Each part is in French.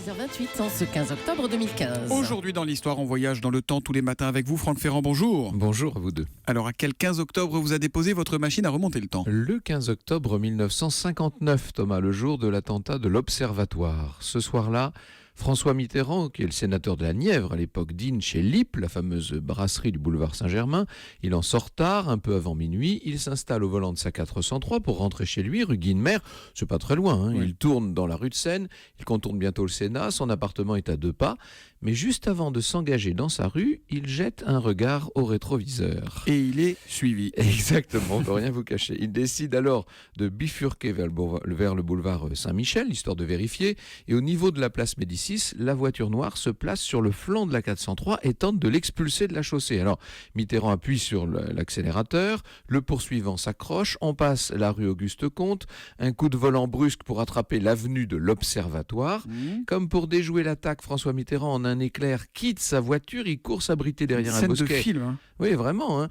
6h28 en ce 15 octobre 2015. Aujourd'hui dans l'histoire, on voyage dans le temps tous les matins avec vous, Franck Ferrand, bonjour. Bonjour à vous deux. Alors à quel 15 octobre vous a déposé votre machine à remonter le temps? Le 15 octobre 1959, Thomas, le jour de l'attentat de l'Observatoire. Ce soir-là, François Mitterrand, qui est le sénateur de la Nièvre à l'époque, dîne chez Lippe, la fameuse brasserie du boulevard Saint-Germain. Il en sort tard, un peu avant minuit. Il s'installe au volant de sa 403 pour rentrer chez lui, rue Guinemer. C'est pas très loin, hein. Oui. Il tourne dans la rue de Seine. Il contourne bientôt le Sénat. Son appartement est à 2 pas. Mais juste avant de s'engager dans sa rue, il jette un regard au rétroviseur. Et il est suivi. Exactement, on ne peut rien vous cacher. Il décide alors de bifurquer vers le boulevard Saint-Michel, histoire de vérifier. Et au niveau de la place Médicis, la voiture noire se place sur le flanc de la 403 et tente de l'expulser de la chaussée. Alors, Mitterrand appuie sur l'accélérateur, le poursuivant s'accroche, on passe la rue Auguste-Comte, un coup de volant brusque pour attraper l'avenue de l'Observatoire. Comme pour déjouer l'attaque, François Mitterrand, en un éclair, quitte sa voiture, il court s'abriter derrière un Scène de bosquet. film. Hein. Oui, vraiment. Hein.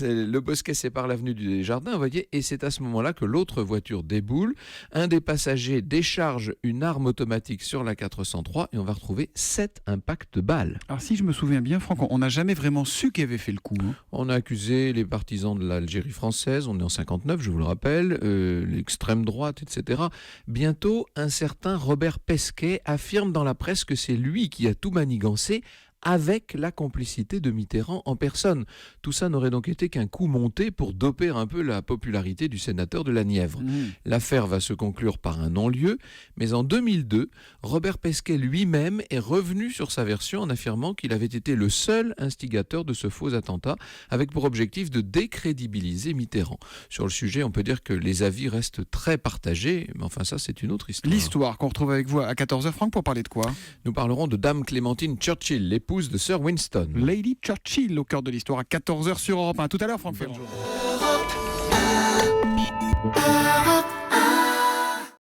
Le bosquet sépare l'avenue du Jardin, vous voyez, et c'est à ce moment-là que l'autre voiture déboule. Un des passagers décharge une arme automatique sur la 403 et on va retrouver 7 impacts de balles. Alors si je me souviens bien, Franck, on n'a jamais vraiment su qui avait fait le coup. Hein. On a accusé les partisans de l'Algérie française, on est en 59, je vous le rappelle, l'extrême droite, etc. Bientôt, un certain Robert Pesquet affirme dans la presse que c'est lui qui a tout manigancé, avec la complicité de Mitterrand en personne. Tout ça n'aurait donc été qu'un coup monté pour doper un peu la popularité du sénateur de la Nièvre. L'affaire va se conclure par un non-lieu, mais en 2002, Robert Pesquet lui-même est revenu sur sa version en affirmant qu'il avait été le seul instigateur de ce faux attentat, avec pour objectif de décrédibiliser Mitterrand. Sur le sujet, on peut dire que les avis restent très partagés, mais enfin ça c'est une autre histoire. L'histoire qu'on retrouve avec vous à 14h, Franck, pour parler de quoi? Nous parlerons de Dame Clémentine Churchill, l'épouse de Sir Winston. Lady Churchill au cœur de l'histoire à 14h sur Europe 1. Tout à l'heure, Franck Ferrand. Bonne journée.